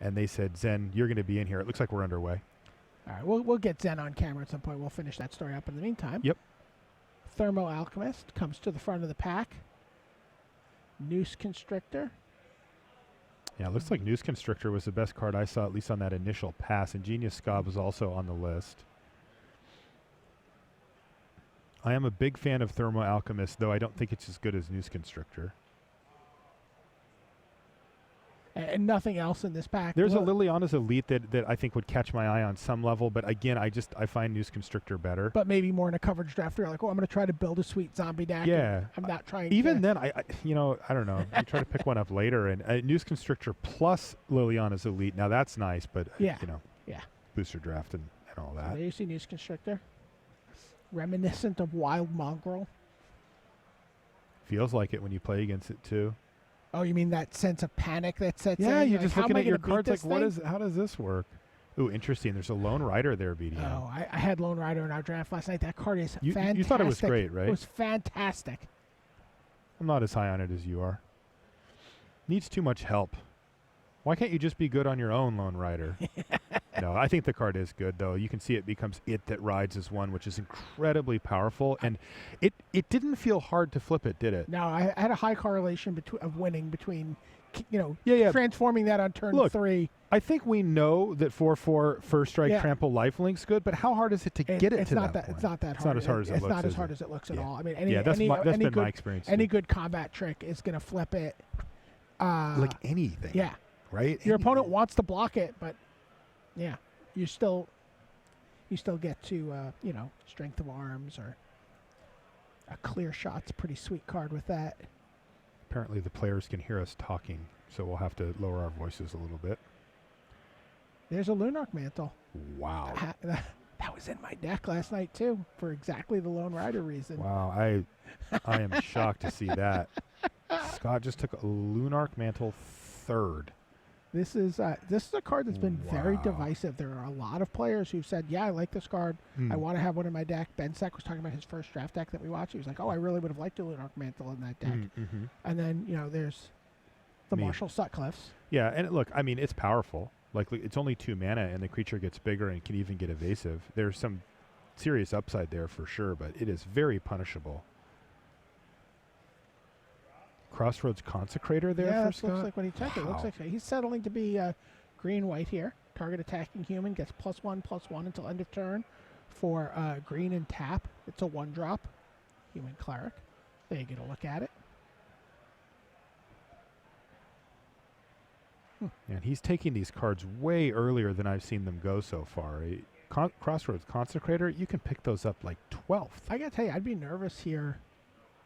and they said, Zen, you're going to be in here. It looks like we're underway. All right, we'll get Zen on camera at some point. We'll finish that story up in the meantime. Yep. Thermo Alchemist comes to the front of the pack. Noose Constrictor. Yeah, it looks like Noose Constrictor was the best card I saw, at least on that initial pass. Ingenious Scob was also on the list. I am a big fan of Thermo Alchemist, though I don't think it's as good as Noose Constrictor. And nothing else in this pack. There's a Liliana's Elite that I think would catch my eye on some level, but again, I find Noose Constrictor better. But maybe more in a coverage draft where you're like, oh, I'm going to try to build a sweet zombie deck. Yeah. I'm not trying Even then, I don't know. You try to pick one up later, and Noose Constrictor plus Liliana's Elite, now that's nice, but, yeah. Booster draft and all that. So there you see Noose Constrictor. Reminiscent of Wild Mongrel. Feels like it when you play against it, too. Oh, you mean that sense of panic that sets in? Yeah, you're like, just looking at your cards like, thing? how does this work? Ooh, interesting. There's a Lone Rider there, BDM. Oh, I had Lone Rider in our draft last night. That card is fantastic. You thought it was great, right? It was fantastic. I'm not as high on it as you are. Needs too much help. Why can't you just be good on your own, Lone Rider? No, I think the card is good, though. You can see it becomes It That Rides as one, which is incredibly powerful. And it didn't feel hard to flip it, did it? No, I had a high correlation of winning between, transforming that on turn 3. I think we know that 4/4 first strike trample lifelink's good, but how hard is it to get it to that point? It's not that hard. It's not as hard as it looks. It's not as hard as it looks at all. I mean, that's been my experience. Any good combat trick is going to flip it. Like anything. Yeah. Right? Your opponent wants to block it, but yeah, you still get to Strength of Arms or a Clear Shot's a pretty sweet card with that. Apparently the players can hear us talking, so we'll have to lower our voices a little bit. There's a Lunarch Mantle. Wow. That was in my deck last night too, for exactly the Lone Rider reason. Wow, I am shocked to see that. Scott just took a Lunarch Mantle third. This is a card that's been very divisive. There are a lot of players who've said, yeah, I like this card. I want to have one in my deck. Ben Sek was talking about his first draft deck that we watched. He was like, oh, I really would have liked a Lunarch Mantle in that deck. Mm-hmm. And then, there's the Marshall Sutcliffes. Yeah, and look, I mean, it's powerful. Like, it's only 2 mana, and the creature gets bigger and can even get evasive. There's some serious upside there for sure, but it is very punishable. Crossroads Consecrator there for Scott? Looks like what he took. Wow. It looks like he's settling to be green-white here. Target attacking human gets +1/+1 until end of turn for green and tap. It's a 1-drop. Human Cleric. There you get a look at it. And he's taking these cards way earlier than I've seen them go so far. Crossroads Consecrator, you can pick those up like 12th. I got to tell you, I'd be nervous here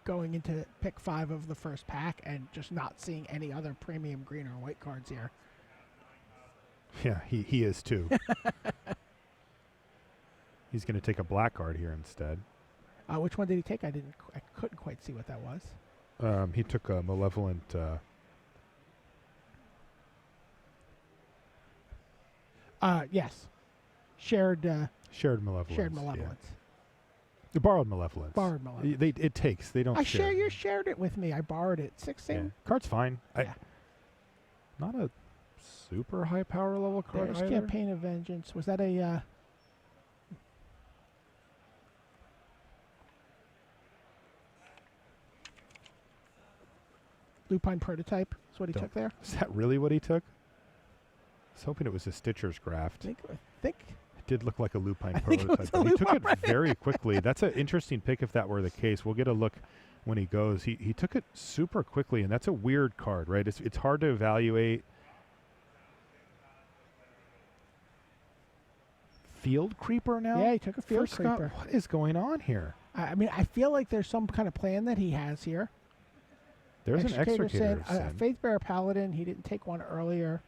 going into pick 5 of the first pack and just not seeing any other premium green or white cards here. Yeah, he is too. He's going to take a black card here instead. Which one did he take? I couldn't quite see what that was. He took a Malevolent. Yes, shared Malevolence. Shared Malevolence. The borrowed Malevolence. Borrowed Malevolence. It takes. They don't share. You shared it with me. I borrowed it. 16. Yeah. Card's fine. Yeah. Not a super high power level card There's either. Campaign of Vengeance. Was that a... Lupine Prototype? That's what he took there? Is that really what he took? I was hoping it was a Stitcher's Graft. I think it did look like a Lupine Prototype, but he took it very quickly. That's an interesting pick if that were the case. We'll get a look when he goes. He took it super quickly, and that's a weird card, right? It's hard to evaluate. Field Creeper now? Yeah, he took a Field Scott, Creeper. what is going on here? I mean, I feel like there's some kind of plan that he has here. There's an Extricator of Sin. Faithbearer Paladin. He didn't take one earlier.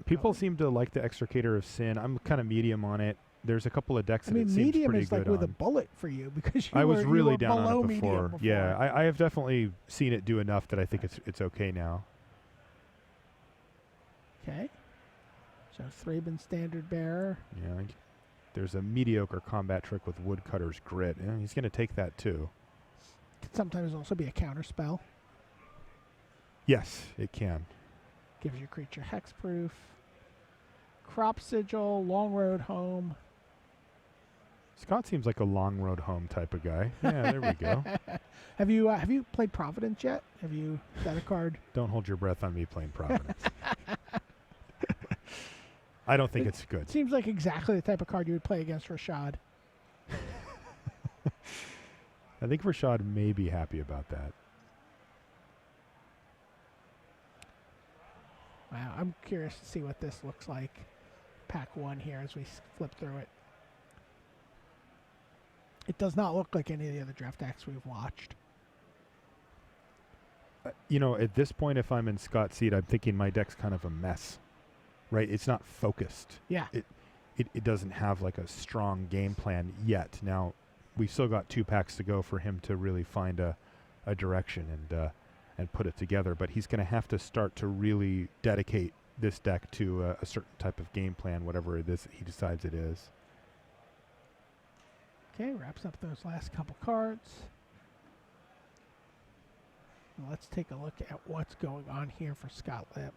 People seem to like the Extricator of Sin. I'm kind of medium on it. There's a couple of decks that it seems pretty good on. Medium is like with a bullet for you because I was really down below on it before. Yeah, I have definitely seen it do enough that I think it's okay now. Okay. So Thraben Standard Bearer. Yeah, there's a mediocre combat trick with Woodcutter's Grit. Yeah, he's going to take that too. Can sometimes also be a counter spell. Yes, it can. Gives your creature hexproof. Crop Sigil, Long Road Home. Scott seems like a long road home type of guy. Yeah, there we go. Have you played Providence yet? Is that a card? Don't hold your breath on me playing Providence. I don't think it's good. Seems like exactly the type of card you would play against Rashad. I think Rashad may be happy about that. Wow, I'm curious to see what this looks like. Pack 1 here as we flip through it. It does not look like any of the other draft decks we've watched. At this point, if I'm in Scott's seat, I'm thinking my deck's kind of a mess, right? It's not focused. Yeah. It doesn't have like a strong game plan yet. Now, we've still got 2 packs to go for him to really find a direction and put it together. But he's going to have to start to really dedicate this deck to a certain type of game plan, whatever it is that he decides it is. Okay, wraps up those last couple cards. Now let's take a look at what's going on here for Scott Lipp.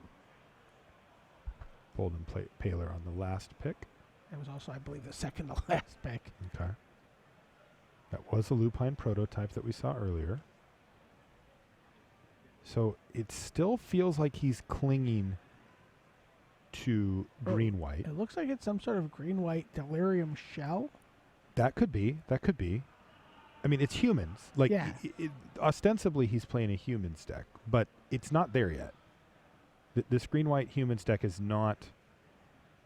Golden Plate Paler on the last pick. It was also, I believe, the second to last pick. Okay. That was a Lupine prototype that we saw earlier. So it still feels like he's clinging to green-white. It looks like it's some sort of green-white delirium shell. That could be. I mean, it's humans. Like, yeah. Ostensibly, he's playing a humans deck, but it's not there yet. This green-white humans deck is not.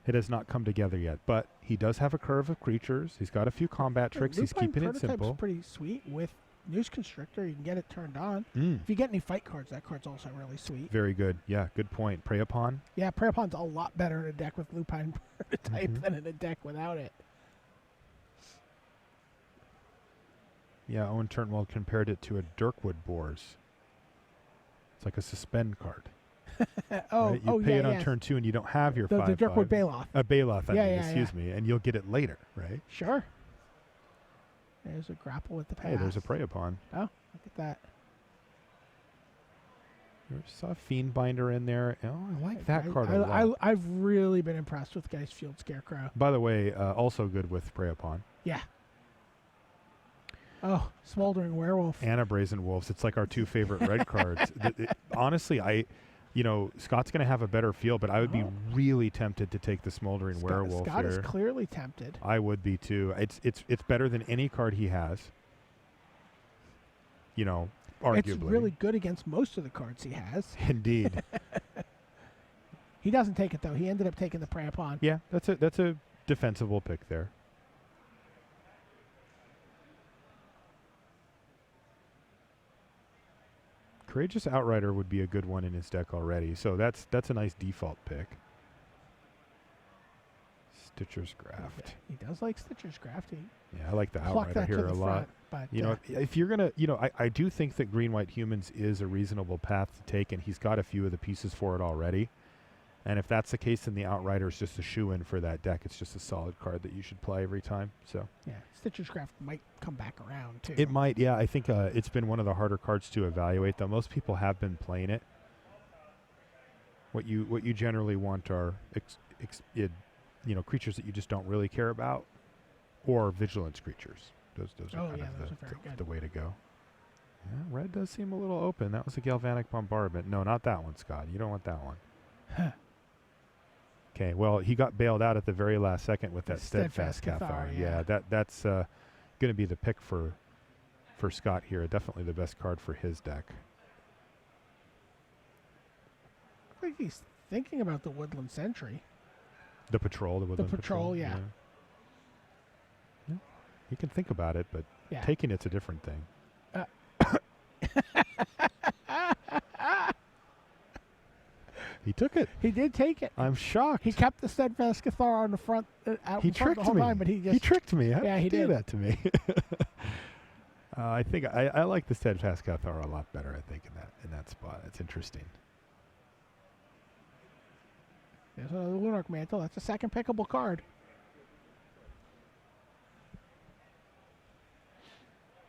It has not come together yet, but he does have a curve of creatures. He's got a few combat tricks. He's keeping it simple. Pretty sweet with Noose Constrictor. You can get it turned on. If you get any fight cards, that card's also really sweet. Very good. Yeah, good point. Prey Upon. Yeah, Prey Upon's a lot better in a deck with Lupine prototype than in a deck without it. Yeah, Owen Turnwald compared it to a Dirkwood Boars. It's like a suspend card. Right? You pay it on turn 2 and you don't have your 5/5. The Dirkwood Baloth. Baloth, excuse me. And you'll get it later, right? Sure. There's a grapple with the pass. Hey, there's a Prey Upon. Oh, look at that. There's a Fiendbinder in there. Oh, I like that card a lot. I've really been impressed with Geist Field Scarecrow. By the way, also good with Prey Upon. Yeah. Oh, Smoldering Werewolf. And a Brazen Wolves. It's like our 2 favorite red cards. Honestly, Scott's going to have a better feel, but I would be really tempted to take the Smoldering Werewolf Scott here. is clearly tempted. I would be too. It's better than any card he has. Arguably. It's really good against most of the cards he has. Indeed. He doesn't take it though. He ended up taking the Prey Upon. Yeah, that's a defensible pick there. Courageous Outrider would be a good one in his deck already, so that's a nice default pick. Stitcher's Graft. He does like Stitcher's Graft. Yeah, I like the Outrider here a lot. But if you're gonna, I do think that green-white humans is a reasonable path to take, and he's got a few of the pieces for it already. And if that's the case, then the Outrider is just a shoe-in for that deck. It's just a solid card that you should play every time. So yeah, Stitcher's Graft might come back around too. It might, yeah. I think it's been one of the harder cards to evaluate, though. Most people have been playing it. What you generally want are creatures that you just don't really care about, or vigilance creatures. Those are kind of the way to go. Yeah, red does seem a little open. That was a Galvanic Bombardment. No, not that one, Scott. You don't want that one. Huh. Okay, well, he got bailed out at the very last second with that Steadfast Cathar. Yeah, that's going to be the pick for Scott here. Definitely the best card for his deck. I think he's thinking about the Woodland Sentry. The Woodland Patrol, yeah. You can think about it, but taking it's a different thing. He took it. He did take it. I'm shocked. He kept the Steadfast Cathar on the front. He tricked me. Time, but he tricked me. How did he do did that to me? I think I like the Steadfast Cathar a lot better. I think in that spot. It's interesting. There's another Lunarch Mantle. That's a second pickable card.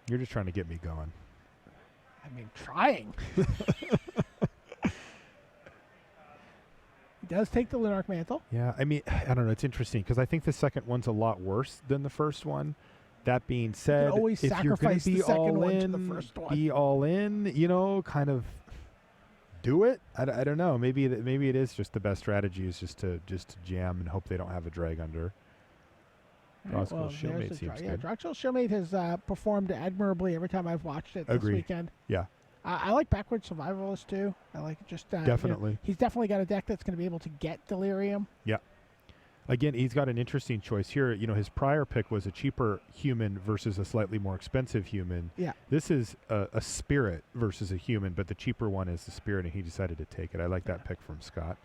You're just trying to get me going. I mean, trying. He does take the Lunarch Mantle. Yeah, I mean, I don't know. It's interesting because I think the second one's a lot worse than the first one. That being said, always if you're going sacrifice to be the second all one to in, the first one. be all in. You know, kind of do it. I don't know. Maybe it is just the best strategy is just to jam and hope they don't have a drag under. Right, Drawskill Shieldmate seems good. Drawskill Shieldmate has performed admirably every time I've watched it this weekend. Yeah. I like Backward Survivalist too. I like just definitely. You know, he's definitely got a deck that's going to be able to get Delirium. Yeah. Again, he's got an interesting choice here. You know, his prior pick was a cheaper human versus a slightly more expensive human. Yeah. This is a spirit versus a human, but the cheaper one is the spirit, and he decided to take it. I like that pick from Scott.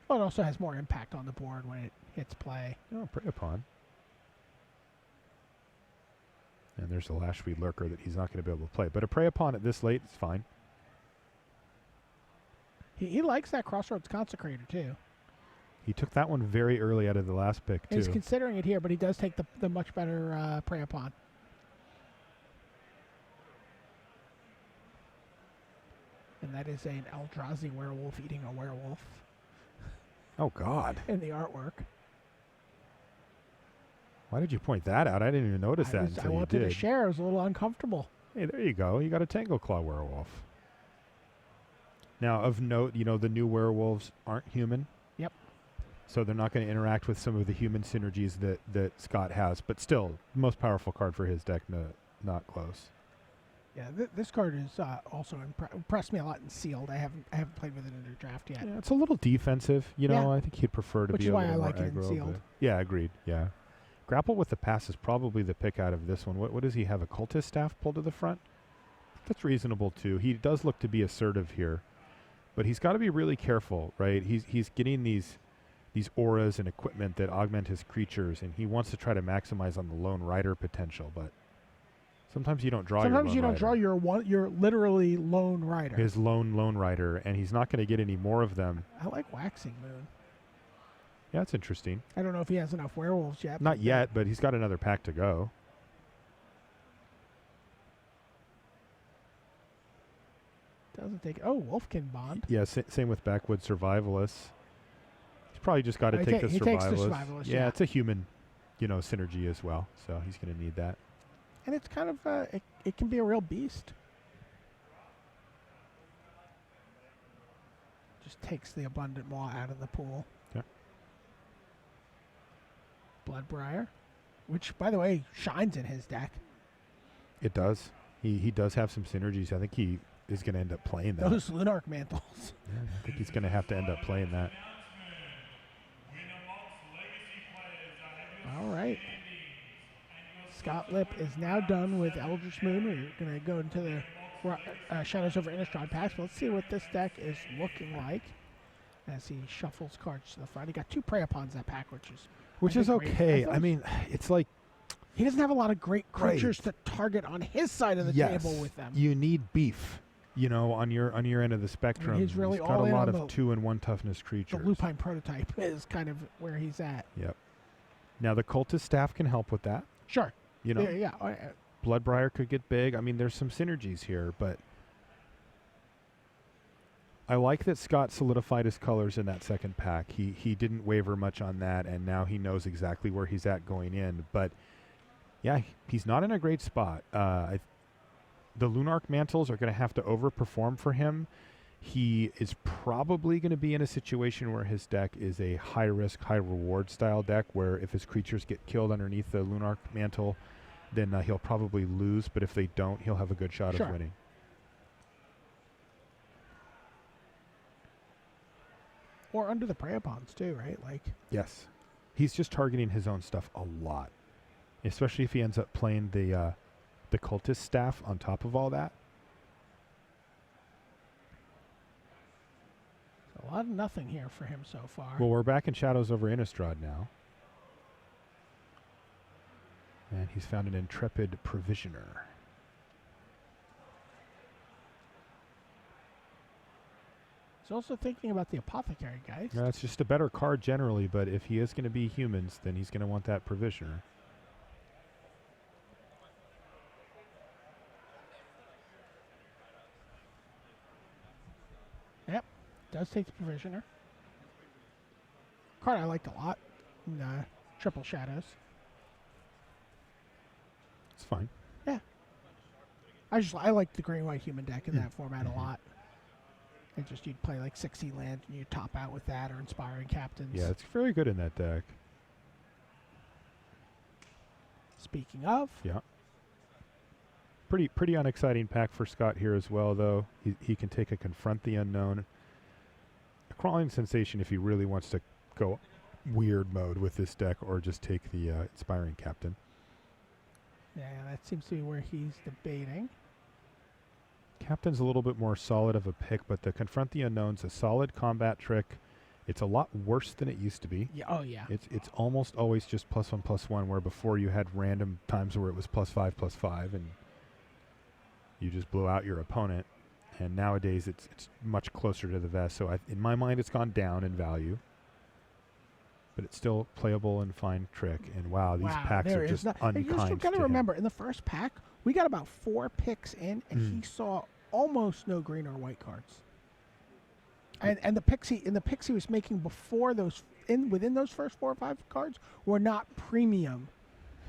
Well, it also has more impact on the board when it hits play. Oh, Prey Upon. And there's a Lashweed Lurker that he's not going to be able to play. But a Prey Upon at this late is fine. He likes that Crossroads Consecrator, too. He took that one very early out of the last pick, too. He's considering it here, but he does take the much better Prey Upon. And that is an Eldrazi werewolf eating a werewolf. Oh, God. In the artwork. Why did you point that out? I didn't even notice that until you did. I wanted to share. It was a little uncomfortable. Hey, there you go. You got a Tangleclaw werewolf. Now, of note, you know, the new werewolves aren't human. Yep. So they're not going to interact with some of the human synergies that Scott has. But still, most powerful card for his deck, not close. Yeah, this card is also impressed me a lot in Sealed. I haven't played with it in a draft yet. Yeah, it's a little defensive. You know, Yeah. I think he'd prefer to Which be is a why little I more like it in aggro. Sealed. Yeah, agreed. Yeah. Grapple with the Pass is probably the pick out of this one. What does he have? A Cultist Staff pulled to the front? That's reasonable, too. He does look to be assertive here. But he's got to be really careful, right? He's getting these auras and equipment that augment his creatures, and he wants to try to maximize on the Lone Rider potential, but sometimes you don't draw your Lone Sometimes you don't draw your literally Lone Rider. His Lone Rider, and he's not going to get any more of them. I like Waxing Moon. Yeah, that's interesting. I don't know if he has enough werewolves yet. Not yet, but he's got another pack to go. Doesn't take... Oh, Wolfkin Bond. Yeah, same with Backwood Survivalists. He's probably just got to take the Survivalist. He takes the Survivalist, yeah, it's a human, synergy as well, so he's going to need that. And it's kind of... it can be a real beast. Just takes the Abundant Maw out of the pool. Yeah. Bloodbriar, which, by the way, shines in his deck. It does. He does have some synergies. I think he is going to end up playing that. Those Lunarch Mantles. Yeah, I think he's going to have to end up playing that. All right. Scott Lipp is now done with Eldritch Moon. We're going to go into the Shadows over Innistrad packs. Let's see what this deck is looking like as he shuffles cards to the front. He got 2 Prey Upons that pack, which is okay. I mean, it's like he doesn't have a lot of great creatures to target on his side of the table with them. You need beef, on your end of the spectrum. I mean, he's really got all a in lot on of 2 and 1 toughness creatures. The Lupine prototype is kind of where he's at. Yep. Now the Cultist Staff can help with that. Sure. Yeah. Bloodbriar could get big. I mean, there's some synergies here, but I like that Scott solidified his colors in that second pack. He didn't waver much on that, and now he knows exactly where he's at going in. But yeah, he's not in a great spot. The Lunarch Mantles are going to have to overperform for him. He is probably going to be in a situation where his deck is a high-risk, high-reward style deck, where if his creatures get killed underneath the Lunarch Mantle, then he'll probably lose. But if they don't, he'll have a good shot of winning. Or under the Prey Upons too, right? Yes. He's just targeting his own stuff a lot, especially if he ends up playing the Cultist Staff on top of all that. A lot of nothing here for him so far. Well, we're back in Shadows over Innistrad now. And he's found an Intrepid Provisioner. He's also thinking about the Apothecary, guys. It's just a better card generally, but if he is going to be humans, then he's going to want that Provisioner. Does take the Provisioner. Card I liked a lot. In, Triple Shadows. It's fine. Yeah. I like the green-white human deck in that format a lot. And just you'd play like 60 land and you'd top out with that or Inspiring Captains. Yeah, it's very good in that deck. Speaking of. Yeah. Pretty unexciting pack for Scott here as well, though. He can take a Confront the Unknown. A Crawling Sensation if he really wants to go weird mode with this deck, or just take the Inspiring Captain. Yeah, that seems to be where he's debating. Captain's a little bit more solid of a pick, but the Confront the Unknown's a solid combat trick. It's a lot worse than it used to be. Yeah, oh yeah. It's almost always just +1/+1, where before you had random times where it was +5/+5, and you just blew out your opponent. And nowadays it's much closer to the vest. So in my mind, it's gone down in value, but it's still playable and fine trick. And wow, these packs are just unkind. You just got to remember, in the first pack, we got about 4 picks in, and he saw almost no green or white cards. And the picks he was making before those within those first 4 or 5 cards were not premium.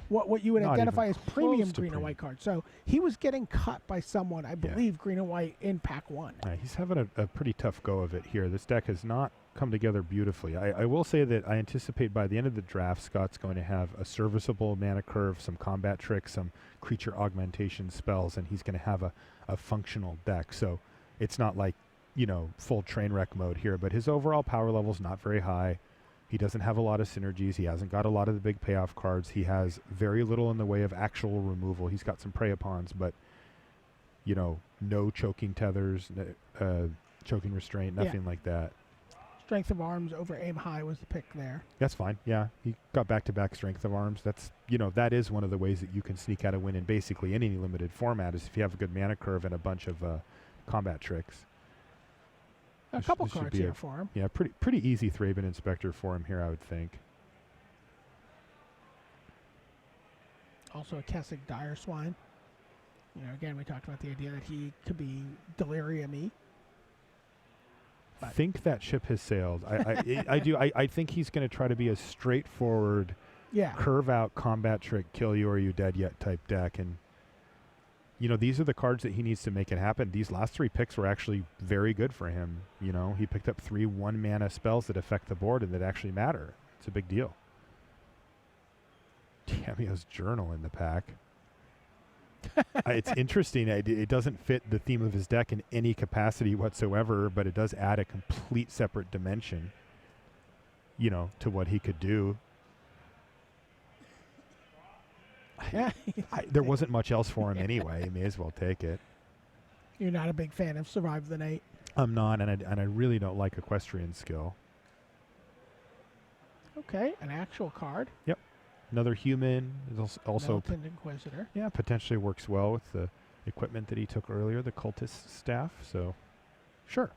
What you would Not identify even as premium close to green or premium. white cards. So he was getting cut by someone, I believe, green and white in pack 1. He's having a pretty tough go of it here. This deck has not come together beautifully. I will say that I anticipate by the end of the draft, Scott's going to have a serviceable mana curve, some combat tricks, some creature augmentation spells, and he's going to have a functional deck. So it's not like, full train wreck mode here, but his overall power level is not very high. He doesn't have a lot of synergies. He hasn't got a lot of the big payoff cards. He has very little in the way of actual removal. He's got some prey-upons, but, no choking tethers, choking restraint, nothing like that. Strength of Arms over Aim High was the pick there. That's fine. Yeah, he got back-to-back Strength of Arms. That's, that is one of the ways that you can sneak out a win in basically any limited format, is if you have a good mana curve and a bunch of combat tricks. A couple cards here for him. Yeah, pretty easy Thraben Inspector for him here, I would think. Also a Kessig Dire Swine. Again, we talked about the idea that he could be delirium-y. I think that ship has sailed. I do. I think he's going to try to be a straightforward, curve out combat trick, kill you or you dead yet type deck. And, these are the cards that he needs to make it happen. These last 3 picks were actually very good for him. He picked up 3 1-mana spells that affect the board and that actually matter. It's a big deal. Tammio's Journal in the pack. It's interesting. It doesn't fit the theme of his deck in any capacity whatsoever, but it does add a complete separate dimension, to what he could do. There wasn't much else for him anyway. He may as well take it. You're not a big fan of Survive the Night? I'm not, and I really don't like Equestrian Skill. Okay, an actual card. Yep. Another human is also Militant Inquisitor. Yeah, potentially works well with the equipment that he took earlier, the Cultist staff. So, sure.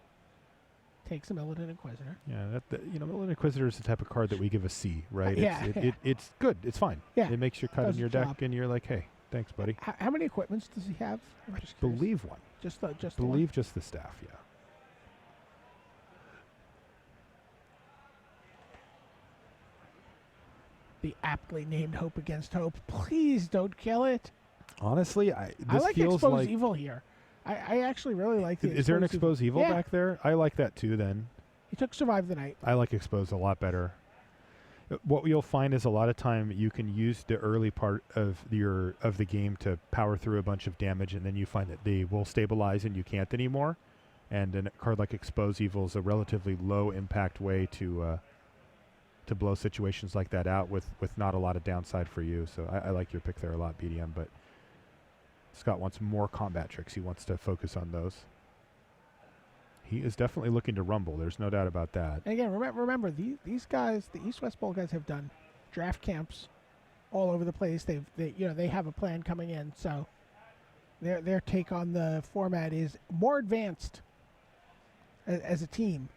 Takes a Militant Inquisitor. Yeah, Militant Inquisitor is the type of card that we give a C, right? Yeah, it's good. It's fine. Yeah, it makes your cut in your deck, and you're like, hey, thanks, buddy. How many equipments does he have? I believe one. Just the staff. Yeah. The aptly named Hope Against Hope. Please don't kill it. Honestly, I like Expose Evil here. I actually really like the Is there an Expose Evil back there? I like that too then. He took Survive the Night. I like Expose a lot better. What you'll find is a lot of time you can use the early part of the game to power through a bunch of damage, and then you find that they will stabilize and you can't anymore. And a card like Expose Evil is a relatively low impact way to blow situations like that out with not a lot of downside for you. So I like your pick there a lot, BDM, but Scott wants more combat tricks. He wants to focus on those. He is definitely looking to rumble. There's no doubt about that. And again, remember these guys, the East-West Bowl guys, have done draft camps all over the place. They have a plan coming in, so their take on the format is more advanced as a team.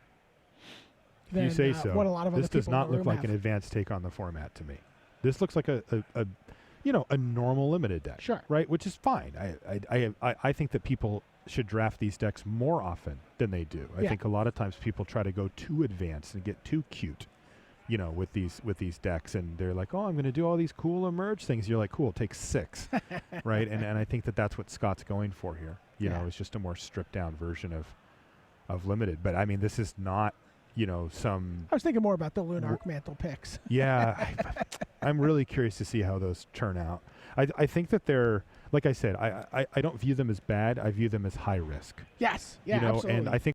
You say so. What a lot of this other does not look like have. an advanced take on the format to me. This looks like a normal limited deck. Sure. Right, which is fine. I think that people should draft these decks more often than they do. I Yeah. think a lot of times people try to go too advanced and get too cute, you know, with these decks, and they're like, oh, I'm going to do all these cool emerge things. You're like, cool, take 6, right? And I think that's what Scott's going for here. You know, it's just a more stripped down version of limited. But I mean, this is not, you know, some. I was thinking more about the Lunarch Mantle picks. Yeah, I'm really curious to see how those turn out. I think that they're, like I said, I don't view them as bad. I view them as high risk. Yes. Yeah. You know, Absolutely. and I think